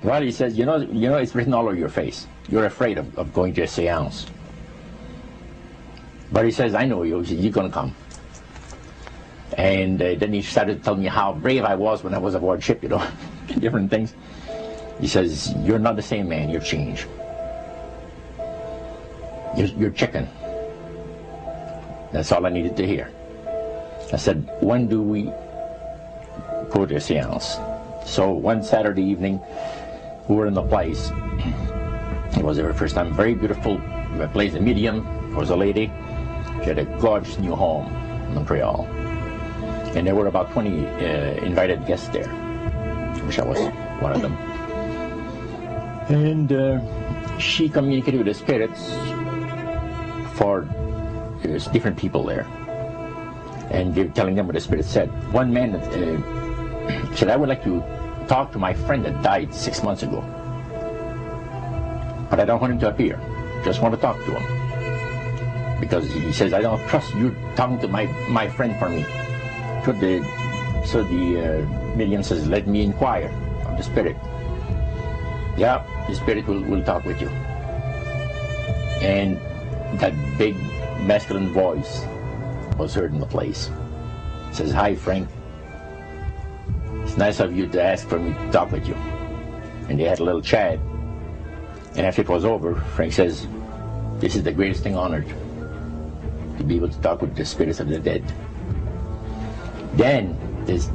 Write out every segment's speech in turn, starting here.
Well, he says, you know, it's written all over your face. You're afraid of going to a seance. But he says, I know you. He says, you're going to come. And then he started to tell me how brave I was when I was aboard ship, you know, different things. He says, you're not the same man, you're changed. You're chicken. That's all I needed to hear. I said, when do we go to a seance? So one Saturday evening, we were in the place. It was the very first time. Very beautiful place. The medium was a lady. She had a gorgeous new home in Montreal. And there were about 20 invited guests there. I wish I was one of them. And she communicated with the spirits for different people there. And they were telling them what the spirit said. One man said, I would like to talk to my friend that died 6 months ago. But I don't want him to appear. Just want to talk to him. Because he says, I don't trust you talking to my friend for me. So the medium says, let me inquire of the spirit. Yeah, the spirit will talk with you. And that big masculine voice was heard in the place. It says, hi, Frank. It's nice of you to ask for me to talk with you. And they had a little chat. And after it was over, Frank says, this is the greatest thing on earth, to be able to talk with the spirits of the dead. Then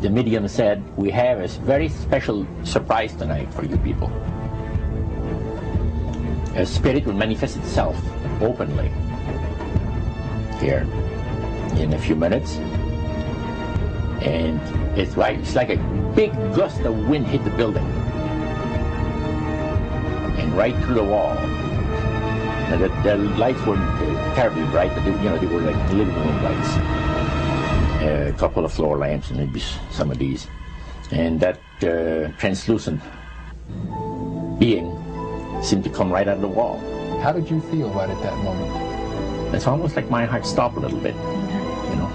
the medium said, we have a very special surprise tonight for you people. A spirit will manifest itself openly here in a few minutes. And it's like a big gust of wind hit the building. And right through the wall. Now the lights weren't terribly bright, but they were like living room lights. A couple of floor lamps and maybe some of these. And that translucent being seemed to come right out of the wall. How did you feel right at that moment? It's almost like my heart stopped a little bit. You know,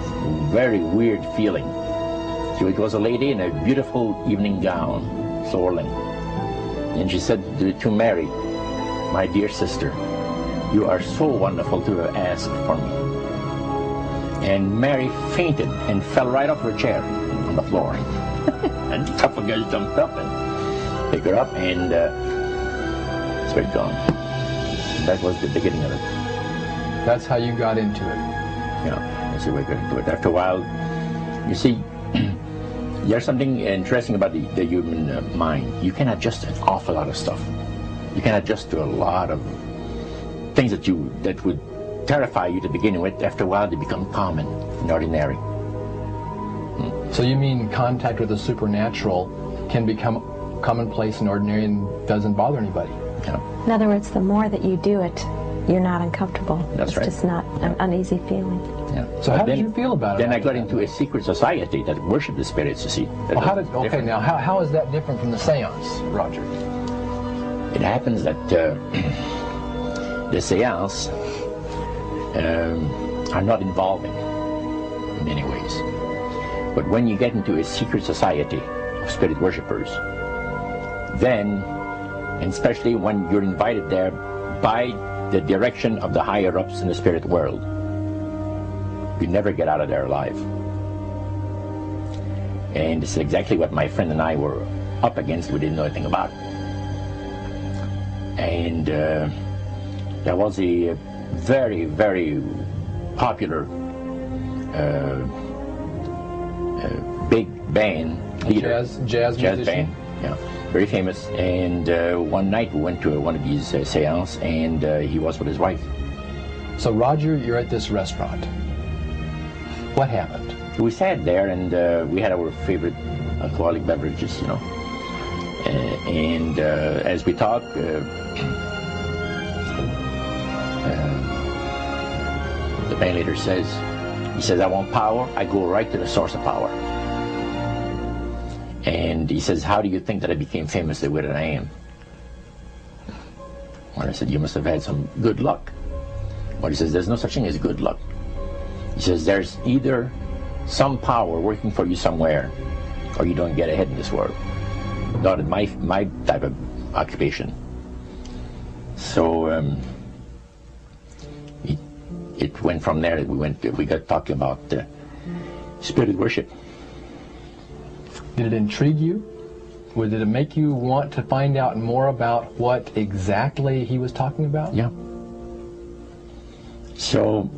very weird feeling. So it was a lady in a beautiful evening gown, swirling. And she said to Mary, my dear sister, you are so wonderful to have asked for me. And Mary fainted and fell right off her chair on the floor. And a couple of guys jumped up and picked her up, and spirit gone. And that was the beginning of it. That's how you got into it. Yeah, that's the way I got into it. After a while, you see, there's something interesting about the human mind. You can adjust an awful lot of stuff. You can adjust to a lot of things that would terrify you to begin with. After a while, they become common and ordinary. So you mean contact with the supernatural can become commonplace and ordinary and doesn't bother anybody? Yeah. In other words, the more that you do it, you're not uncomfortable. That's right. It's just not an uneasy feeling. Yeah. So how did you feel about it? Then I got into a secret society that worshipped the spirits, you see. Well, how is that different from the seance, Roger? It happens that the seance are not involving in many ways. But when you get into a secret society of spirit worshippers, then, and especially when you're invited there by the direction of the higher-ups in the spirit world, you never get out of there alive. And it's exactly what my friend and I were up against. We didn't know anything about. And there was a very, very popular big band leader. Jazz musician? Band, yeah, very famous. And one night we went to one of these seances, and he was with his wife. So Roger, you're at this restaurant. What happened? We sat there, and we had our favorite alcoholic beverages, you know. And as we talked, the band leader says, he says, I want power. I go right to the source of power. And he says, how do you think that I became famous the way that I am? Well, I said, you must have had some good luck. Well, he says, there's no such thing as good luck. He says, there's either some power working for you somewhere, or you don't get ahead in this world. Not in my type of occupation. So it went from there. We got talking about spirit worship. Did it intrigue you? Or did it make you want to find out more about what exactly he was talking about? Yeah. So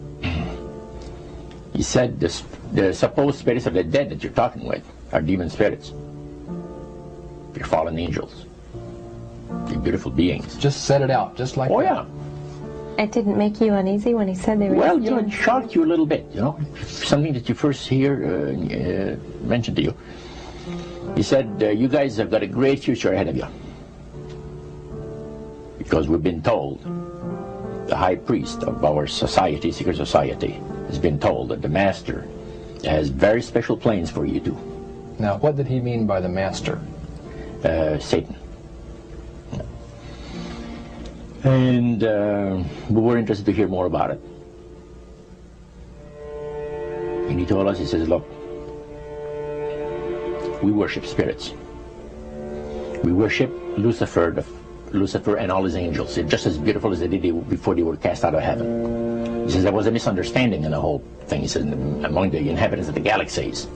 he said the supposed spirits of the dead that you're talking with are demon spirits. They're fallen angels. They're beautiful beings. Just set it out, just like Oh, that. yeah. It didn't make you uneasy when he said they were... Well, you know, it shocked you a little bit, you know. Something that you first hear mentioned to you. He said, you guys have got a great future ahead of you. Because we've been told, the high priest of our society, secret society, has been told that the master has very special plans for you too. Now, what did he mean by the master? Satan. And we were interested to hear more about it. And he told us, he says, look, we worship spirits. We worship Lucifer and all his angels. They're just as beautiful as they did before they were cast out of heaven. He says there was a misunderstanding in the whole thing. He says among the inhabitants of the galaxies.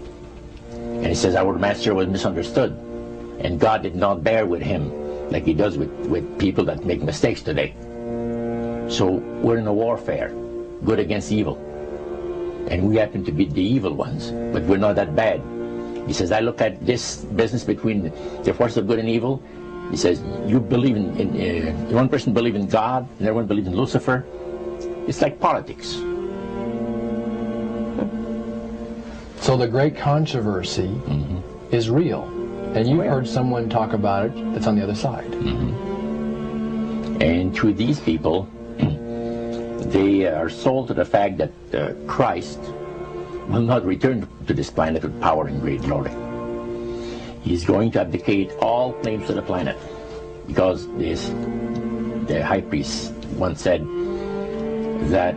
And he says our master was misunderstood. And God did not bear with him like he does with people that make mistakes today. So we're in a warfare, good against evil. And we happen to be the evil ones, but we're not that bad. He says, I look at this business between the forces of good and evil. He says, you believe in one person believes in God, and everyone believes in Lucifer. It's like politics. So the great controversy is real. And you've heard someone talk about it that's on the other side. And to these people, they are sold to the fact that Christ will not return to this planet with power and great glory. He's going to abdicate all claims to the planet, because the high priest once said that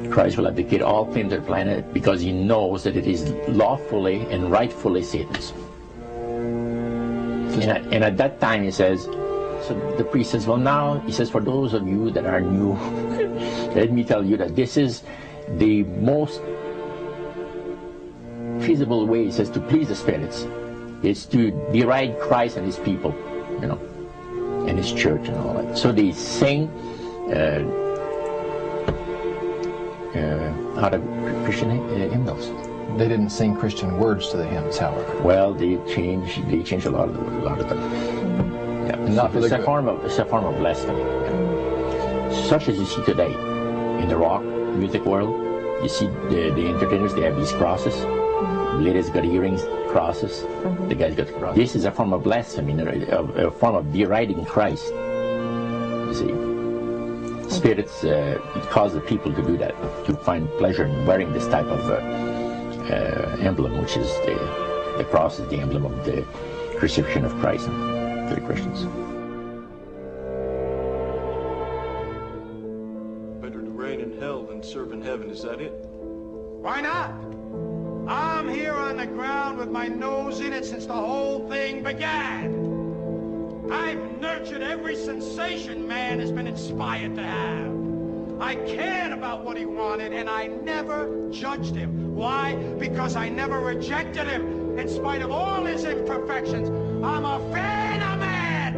Christ will abdicate all claims to the planet because he knows that it is lawfully and rightfully Satan's. And at that time he says, so the priest says, well now, he says, for those of you that are new, let me tell you that this is the most feasible way, he says, to please the spirits. It's to deride Christ and his people, you know, and his church and all that. So they sing out of Christian hymnals. They didn't sing Christian words to the hymns, however. Well, they changed a lot of them. Yeah. And not for the good. It's a form of blasphemy. Yeah. Such as you see today in the rock music world. You see the entertainers, they have these crosses. The ladies got earrings, crosses. The guys got crosses. This is a form of blasphemy, a form of deriding Christ. You see. Spirits cause the people to do that, to find pleasure in wearing this type of emblem, which is the cross is the emblem of the crucifixion of Christ to the Christians. Better to reign in hell than serve in heaven, is that it? Why not? I'm here on the ground with my nose in it since the whole thing began. I've nurtured every sensation man has been inspired to have. I cared about what he wanted, and I never judged him. Why? Because I never rejected him, in spite of all his imperfections. I'm a fan of man!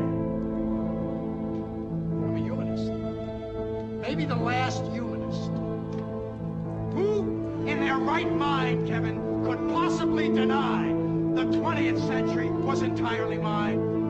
I'm a humanist. Maybe the last humanist. Who, in their right mind, Kevin, could possibly deny the 20th century was entirely mine?